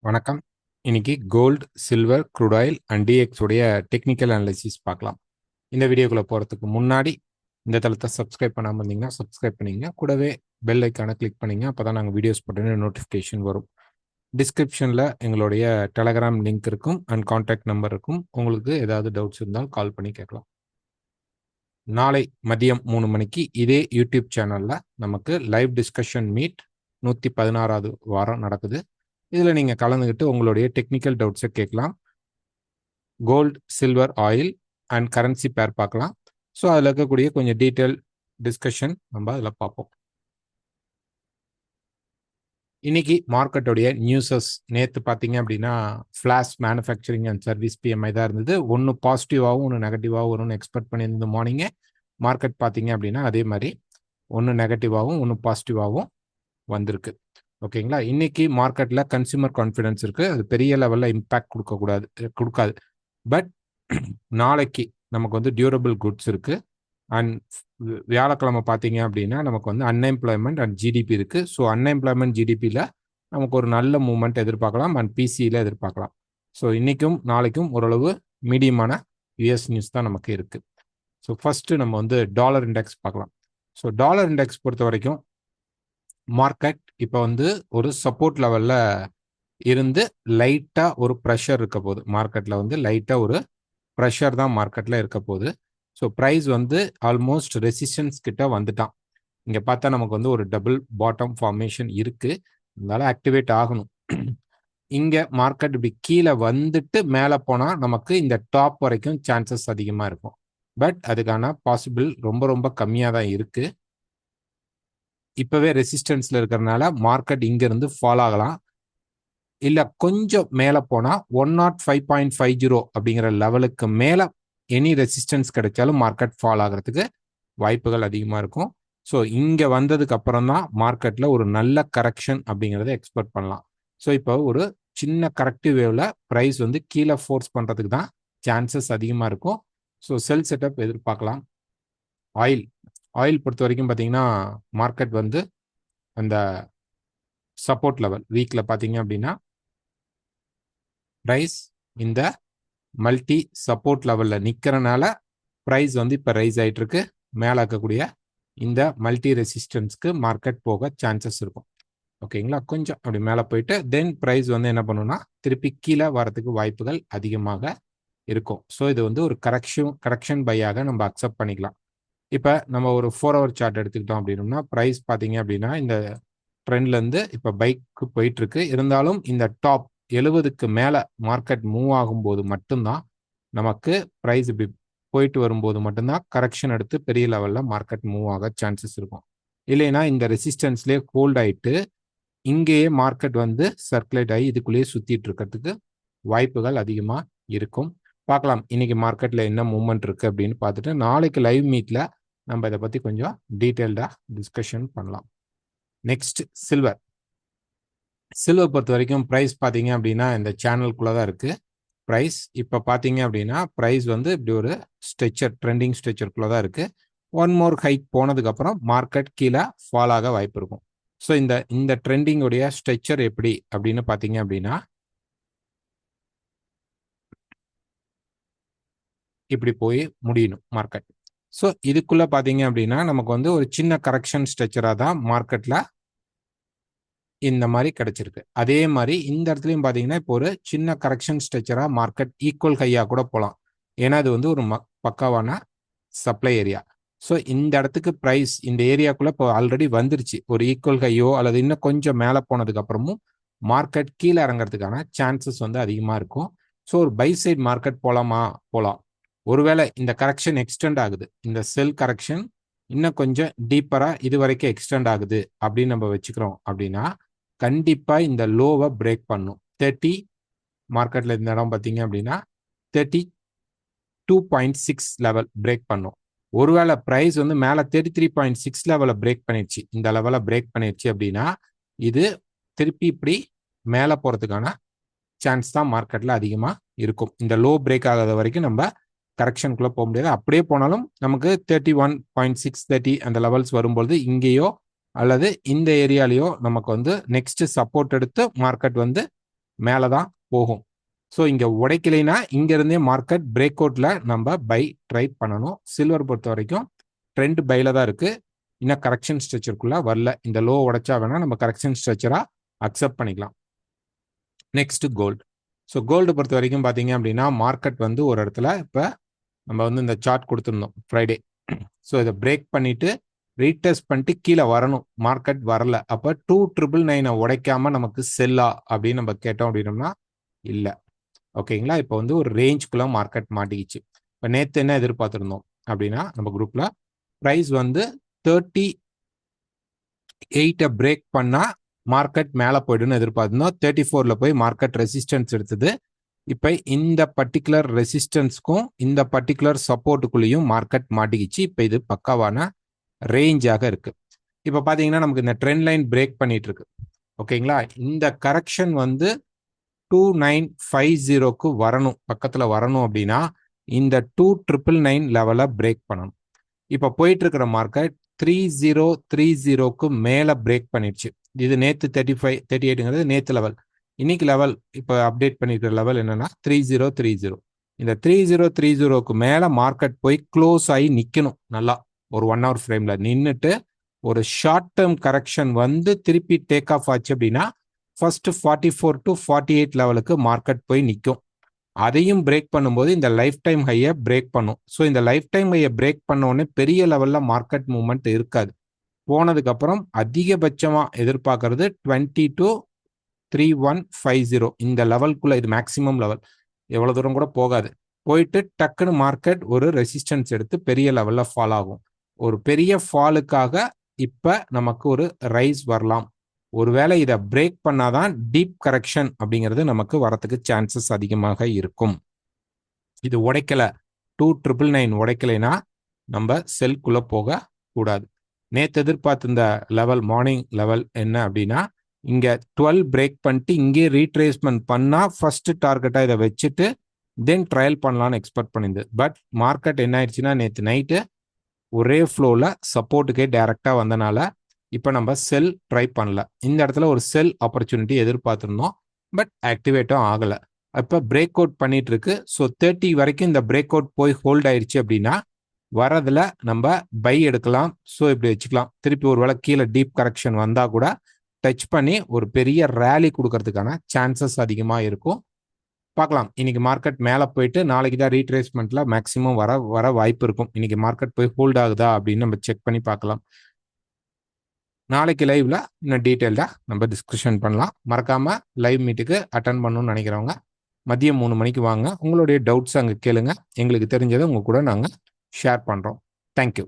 வணக்கம். இன்னைக்கு gold, silver, crude oil and DX உடைய டெக்னிக்கல் அனாலிசிஸ் பார்க்கலாம். இந்த வீடியோக்குள்ள போகிறதுக்கு முன்னாடி இந்த தளத்தை சப்ஸ்கிரைப் பண்ணாமல் இருந்தீங்கன்னா சப்ஸ்கிரைப் பண்ணிங்க. கூடவே பெல் ஐக்கானை கிளிக் பண்ணிங்க. அப்போ தான் நாங்கள் வீடியோஸ் போட்டோன்னு நோட்டிஃபிகேஷன் வரும். டிஸ்கிரிப்ஷனில் எங்களுடைய டெலகிராம் லிங்க் இருக்கும் அண்ட் கான்டாக்ட் நம்பர் இருக்கும். உங்களுக்கு ஏதாவது டவுட்ஸ் இருந்தால் கால் பண்ணி கேட்கலாம். நாளை மதியம் 3 மணிக்கு இதே யூடியூப் சேனலில் நமக்கு லைவ் டிஸ்கஷன் மீட் 116வது வாரம் நடக்குது. இதில் நீங்கள் கலந்துக்கிட்டு உங்களுடைய டெக்னிக்கல் டவுட்ஸை கேட்கலாம். Gold, silver, oil and currency pair பார்க்கலாம். ஸோ அதில் இருக்கக்கூடிய கொஞ்சம் டீட்டெயில் டிஸ்கஷன் நம்ம அதில் பார்ப்போம். இன்னைக்கு மார்க்கெட்டோடைய நியூஸஸ் நேற்று பார்த்தீங்க அப்படின்னா flash manufacturing and service BMI தான் இருந்தது. ஒன்று பாசிட்டிவாகவும் ஒன்று நெகட்டிவாகவும் வரும்னு எக்ஸ்பெக்ட் பண்ணியிருந்த மார்னிங்கே மார்க்கெட் பார்த்தீங்க அப்படின்னா அதே மாதிரி ஒன்று நெகட்டிவாகவும் ஒன்று பாசிட்டிவாகவும் வந்திருக்கு. ஓகேங்களா. இன்னைக்கு மார்க்கெட்ல கன்சியூமர் கான்ஃபிடன்ஸ் இருக்கு. அது பெரிய லெவல்ல இம்பாக்ட் கொடுக்காது. பட் நாளைக்கு நமக்கு வந்து டியூரபிள் குட்ஸ் இருக்கு. அண்ட் வியாழக்கிழமை பார்த்தீங்க அப்படின்னா நமக்கு வந்து அன்எம்ப்ளாய்மெண்ட் அண்ட் ஜிடிபி இருக்கு. ஸோ அன்எம்ப்ளாய்மெண்ட் ஜிடிபியில் நமக்கு ஒரு நல்ல மூவ்மெண்ட் எதிர்பார்க்கலாம் அண்ட் பிசியில் எதிர்பார்க்கலாம். ஸோ இன்னைக்கும் நாளைக்கும் ஓரளவு மீடியமான யூஎஸ் நியூஸ் தான் நமக்கு இருக்கு. ஸோ ஃபர்ஸ்ட் நம்ம வந்து டாலர் இண்டெக்ஸ் பார்க்கலாம். ஸோ டாலர் இண்டெக்ஸ் பொறுத்த வரைக்கும் மார்க்கெட் இப்போ வந்து ஒரு சப்போர்ட் லெவல்ல இருந்து லைட்டா ஒரு ப்ரெஷர் இருக்க போகுது. மார்க்கெட்ல வந்து லைட்டா ஒரு ப்ரெஷர் தான் மார்க்கெட்ல இருக்க போகுது. ஸோ ப்ரைஸ் வந்து ஆல்மோஸ்ட் ரெசிஸ்டன்ஸ் கிட்ட வந்துட்டான். இங்க பார்த்தா நமக்கு வந்து ஒரு டபுள் பாட்டம் ஃபார்மேஷன் இருக்கு. அதனால ஆக்டிவேட் ஆகணும். இங்க மார்க்கெட் இப்படி கீழே வந்துட்டு மேலே போனா நமக்கு இந்த டாப் வரைக்கும் சான்சஸ் அதிகமா இருக்கும். பட் அதுக்கான பாசிபிள் ரொம்ப ரொம்ப கம்மியா தான் இருக்கு. இப்பவே ரெசிஸ்டன்ஸ்ல இருக்கிறதுனால மார்க்கெட் இங்க இருந்து ஃபால் ஆகலாம். இல்ல கொஞ்சம் மேல போனா 105.50 அப்படிங்கிற லெவலுக்கு மேல எனி ரெசிஸ்டன்ஸ் கிடைச்சாலும் மார்க்கெட் ஃபால் ஆகிறதுக்கு வாய்ப்புகள் அதிகமா இருக்கும். ஸோ இங்க வந்ததுக்கு அப்புறம் தான் மார்க்கெட்ல ஒரு நல்ல கரெக்ஷன் அப்படிங்கிறத எக்ஸ்பெக்ட் பண்ணலாம். ஸோ இப்போ ஒரு சின்ன கரெக்டிவ் வேவ்ல பிரைஸ் வந்து கீழே ஃபோர்ஸ் பண்றதுக்கு தான் சான்சஸ் அதிகமா இருக்கும். ஸோ செல் செட்டப் எதிர்பார்க்கலாம். ஆயில் பொறுத்த வரைக்கும் பார்த்தீங்கன்னா மார்க்கெட் வந்து அந்த சப்போர்ட் லெவல் வீக்ல பார்த்தீங்க அப்படின்னா பிரைஸ் இந்த மல்டி சப்போர்ட் லெவல்ல நிக்கிறனால பிரைஸ் வந்து இப்ப ரைஸ் ஆயிட்டு இருக்கு. மேல இருக்கக்கூடிய இந்த மல்டி ரெசிஸ்டன்ஸ்க்கு மார்க்கெட் போக சான்சஸ் இருக்கும். ஓகேங்களா. கொஞ்சம் அப்படி மேல போயிட்டு தென் பிரைஸ் வந்து என்ன பண்ணுன்னா திருப்பி கீழே வரதுக்கு வாய்ப்புகள் அதிகமாக இருக்கும். ஸோ இது வந்து ஒரு கரெக்ஷன் பையாக நம்ம அக்செப்ட் பண்ணிக்கலாம். இப்ப நம்ம ஒரு 4 ஹவர் சார்ட் எடுத்துக்கிட்டோம் அப்படின்னா பிரைஸ் பாத்தீங்க அப்படின்னா இந்த ட்ரெண்ட்ல இருந்து இப்ப பைக்கு போயிட்டு இருக்கு. இருந்தாலும் இந்த டாப் 70க்கு மேல மார்க்கெட் மூவ் ஆகும்போது மட்டும்தான் நமக்கு பிரைஸ் இப்படி போயிட்டு வரும்போது மட்டும்தான் கரெக்ஷன் எடுத்து பெரிய லெவல்ல மார்க்கெட் மூவ் ஆக சான்சஸ் இருக்கும். இல்லைன்னா இந்த ரெசிஸ்டன்ஸ்லேயே ஹோல்ட் ஆயிட்டு இங்கேயே மார்க்கெட் வந்து சர்க்குலேட் ஆகி இதுக்குள்ளேயே சுத்திட்டு இருக்கிறதுக்கு வாய்ப்புகள் அதிகமா இருக்கும். பார்க்கலாம் இன்னைக்கு மார்க்கெட்ல என்ன மூவ்மெண்ட் இருக்கு அப்படின்னு பார்த்துட்டு நாளைக்கு லைவ் மீட்ல நம்ம இதை பத்தி கொஞ்சம் டீட்டெயில்டா டிஸ்கஷன் பண்ணலாம். நெக்ஸ்ட் சில்வர் பொறுத்த வரைக்கும் பிரைஸ் பார்த்தீங்க அப்படின்னா இந்த சேனலுக்குள்ள தான் இருக்கு. பிரைஸ் இப்போ பார்த்தீங்க அப்படின்னா பிரைஸ் வந்து இப்படி ஒரு ட்ரெண்டிங் ஸ்ட்ரெச்சருக்குள்ள தான் இருக்கு. ஒன் மோர் ஹைக் போனதுக்கு அப்புறம் மார்க்கெட் கீழே ஃபால் ஆக வாய்ப்பு இருக்கும். ஸோ இந்த ட்ரெண்டிங்குடைய ஸ்ட்ரெச்சர் எப்படி அப்படின்னு பார்த்தீங்க அப்படின்னா இப்படி போய் முடியணும் மார்க்கெட். ஸோ இதுக்குள்ள பார்த்தீங்க அப்படின்னா நமக்கு வந்து ஒரு சின்ன கரெக்ஷன் ஸ்ட்ரெச்சராக தான் மார்க்கெட்ல இந்த மாதிரி கிடைச்சிருக்கு. அதே மாதிரி இந்த இடத்துலையும் பார்த்தீங்கன்னா இப்போ ஒரு சின்ன கரெக்ஷன் ஸ்ட்ரெச்சராக மார்க்கெட் ஈக்குவல் ஹையா கூட போகலாம். ஏன்னா அது வந்து ஒரு பக்காவான சப்ளை ஏரியா. ஸோ இந்த இடத்துக்கு ப்ரைஸ் இந்த ஏரியாக்குள்ள இப்போ ஆல்ரெடி வந்துருச்சு. ஒரு ஈக்குவல் ஹையோ அல்லது இன்னும் கொஞ்சம் மேலே போனதுக்கு அப்புறமும் மார்க்கெட் கீழே இறங்குறதுக்கான சான்சஸ் வந்து அதிகமாக இருக்கும். ஸோ ஒரு பை சைட் மார்க்கெட் போகலாம். ஒருவேளை இந்த கரெக்ஷன் எக்ஸ்டெண்ட் ஆகுது, இந்த செல் கரெக்ஷன் இன்னும் கொஞ்சம் டீப்பரா இது வரைக்கும் எக்ஸ்டெண்ட் ஆகுது அப்படின்னு நம்ம வச்சுக்கிறோம் அப்படின்னா கண்டிப்பா இந்த லோவை பிரேக் பண்ணும். 30 மார்க்கெட்ல இந்த இடம் பார்த்தீங்க அப்படின்னா 32.6 லெவல் பிரேக் பண்ணும். ஒருவேளை பிரைஸ் வந்து மேல 33.6 லெவலை பிரேக் பண்ணிடுச்சு, இந்த லெவலை பிரேக் பண்ணிடுச்சு அப்படின்னா இது திருப்பி இப்படி மேல போறதுக்கான சான்ஸ் தான் மார்க்கெட்ல அதிகமா இருக்கும். இந்த லோ பிரேக் ஆகாத வரைக்கும் நம்ம கரெக்ஷனுக்குள்ள போக முடியாது. அப்படியே போனாலும் நமக்கு 31.6 30 அந்த லெவல்ஸ் வரும்போது இங்கேயோ அல்லது இந்த ஏரியாலேயோ நமக்கு வந்து நெக்ஸ்ட் சப்போர்ட் எடுத்து மார்க்கெட் வந்து மேலே தான் போகும். ஸோ இங்கே உடைக்கலைன்னா இங்கேருந்தே மார்க்கெட் பிரேக் அவுட்டில் நம்ம பை ட்ரை பண்ணணும். சில்வர் பொறுத்த வரைக்கும் ட்ரெண்ட் பையில் தான் இருக்குது. இன்னும் கரெக்ஷன் ஸ்ட்ரக்சருக்குள்ளே வரல. இந்த லோ உடைச்சா வேணால் நம்ம கரெக்ஷன் ஸ்ட்ரக்சராக அக்செப்ட் பண்ணிக்கலாம். Next gold. ஸோ கோல்டு பொறுத்த வரைக்கும் பார்த்தீங்க அப்படின்னா மார்க்கெட் வந்து ஒரு இடத்துல இப்போ நம்ம வந்து இந்த சார்ட் கொடுத்துருந்தோம் ஃப்ரைடே. ஸோ இதை பிரேக் பண்ணிட்டு ரீடெஸ்ட் பண்ணிட்டு கீழே வரணும். மார்க்கெட் வரல. அப்போ 2999 உடைக்காம நமக்கு செல்லா அப்படின்னு நம்ம கேட்டோம் அப்படின்னோம்னா இல்லை. ஓகேங்களா? இப்போ வந்து ஒரு ரேஞ்சுக்குள்ள மார்க்கெட் மாட்டிக்கிச்சு. இப்போ நேற்று என்ன எதிர்பார்த்துருந்தோம் அப்படின்னா நம்ம குரூப்ல ப்ரைஸ் வந்து 38 பிரேக் பண்ணா மார்க்கெட் மேலே போய்டுன்னு எதிர்பார்த்திருந்தோம். 34ல போய் மார்க்கெட் ரெசிஸ்டன்ஸ் எடுத்தது. இப்போ இந்த பர்டிகுலர் ரெசிஸ்டன்ஸ்க்கும் இந்த பர்டிகுலர் சப்போர்ட்டுக்குள்ளேயும் மார்க்கெட் மாட்டிக்கிச்சு. இப்போ இது பக்காவான ரேஞ்சாக இருக்கு. இப்போ பார்த்தீங்கன்னா நமக்கு இந்த ட்ரெண்ட் லைன் பிரேக் பண்ணிட்டு இருக்கு. ஓகேங்களா? இந்த கரெக்ஷன் வந்து 2950க்கு வரணும், பக்கத்தில் வரணும் அப்படின்னா இந்த 2999 லெவலை பிரேக் பண்ணணும். இப்போ போயிட்டு இருக்கிற மார்க்கெட் 3030க்கு மேலே பிரேக் பண்ணிடுச்சு. இது நேற்று 35 38ங்கிறது நேற்று லெவல். இன்னைக்கு லெவல் இப்போ அப்டேட் பண்ணிருக்கிற லெவல் என்னன்னா 3030. இந்த 3030க்கு மேலே மார்க்கெட் போய் க்ளோஸ் ஆகி நிற்கணும். நல்லா ஒரு 1 hour ஃப்ரேம்ல நின்றுட்டு ஒரு ஷார்ட் டேர்ம் கரெக்ஷன் வந்து திருப்பி டேக் ஆஃப் ஆச்சு அப்படின்னா ஃபர்ஸ்ட் 44 to 48 லெவலுக்கு மார்க்கெட் போய் நிற்கும். அதையும் பிரேக் பண்ணும்போது இந்த லைஃப் டைம் ஹையை பிரேக் பண்ணும். ஸோ இந்த லைஃப் டைம் ஹையை பிரேக் பண்ண உடனே பெரிய லெவலில் மார்க்கெட் மூவ்மெண்ட் இருக்காது. போனதுக்கு அப்புறம் அதிகபட்சமாக எதிர்பார்க்கறது 20 to 3150 இந்த லெவல்குள்ள. இது மேக்சிமம் லெவல். எவ்வளோ தூரம் கூட போகாது. போயிட்டு டக்குன்னு மார்க்கெட் ஒரு ரெசிஸ்டன்ஸ் எடுத்து பெரிய லெவலில் ஃபால் ஆகும். ஒரு பெரிய ஃபாலுக்காக இப்போ நமக்கு ஒரு ரைஸ் வரலாம். ஒருவேளை இதை பிரேக் பண்ணாதான் டீப் கரெக்ஷன் அப்படிங்கிறது நமக்கு வரத்துக்கு சான்சஸ் அதிகமாக இருக்கும். இது உடைக்கல, 2999 உடைக்கலைன்னா நம்ம செல்குள்ள போக கூடாது. நேற்று எதிர்பார்த்து இந்த லெவல் மார்னிங் லெவல் என்ன அப்படின்னா இங்கே 12 பிரேக் பண்ணிட்டு இங்கே ரீட்ரேஸ்மெண்ட் பண்ணால் ஃபர்ஸ்ட் டார்கெட்டாக இதை வச்சுட்டு தென் ட்ரையல் பண்ணலான்னு எக்ஸ்பெக்ட் பண்ணியிருந்தது. பட் மார்க்கெட் என்ன ஆயிடுச்சுன்னா நேற்று நைட்டு ஒரே ஃப்ளோவில் சப்போர்ட்டுக்கே டைரெக்டாக வந்தனால இப்போ நம்ம செல் ட்ரை பண்ணல. இந்த இடத்துல ஒரு செல் ஆப்பர்ச்சுனிட்டி எதிர்பார்த்துருந்தோம், பட் ஆக்டிவேட்டும் ஆகலை. இப்போ பிரேக் அவுட் பண்ணிட்டு இருக்கு. ஸோ 30 வரைக்கும் இந்த பிரேக் அவுட் போய் ஹோல்ட் ஆயிடுச்சு அப்படின்னா வரதுல நம்ம பை எடுக்கலாம். ஸோ இப்படி வச்சுக்கலாம். திருப்பி ஒரு வேளை கீழே டீப் கரெக்ஷன் வந்தால் கூட டச் பண்ணி ஒரு பெரிய ரேலி கொடுக்கறதுக்கான சான்சஸ் அதிகமாக இருக்கும். பார்க்கலாம். இன்னைக்கு மார்க்கெட் மேலே போயிட்டு நாளைக்கு தான் ரீட்ரேஸ்மெண்ட்ல மேக்ஸிமம் வர வாய்ப்பு இருக்கும். இன்னைக்கு மார்க்கெட் போய் ஹோல்ட் ஆகுதா அப்படின்னு நம்ம செக் பண்ணி பார்க்கலாம். நாளைக்கு லைவ்ல இன்னும் டீட்டெயில்டாக நம்ம டிஸ்கஷன் பண்ணலாம். மறக்காம லைவ் மீட்டுக்கு அட்டன் பண்ணணும்னு நினைக்கிறவங்க மதியம் 3 மணிக்கு வாங்க. உங்களுடைய டவுட்ஸ் அங்கே கேளுங்க. எங்களுக்கு தெரிஞ்சதை உங்க கூட நாங்கள் ஷேர் பண்ணுறோம். தேங்க்யூ.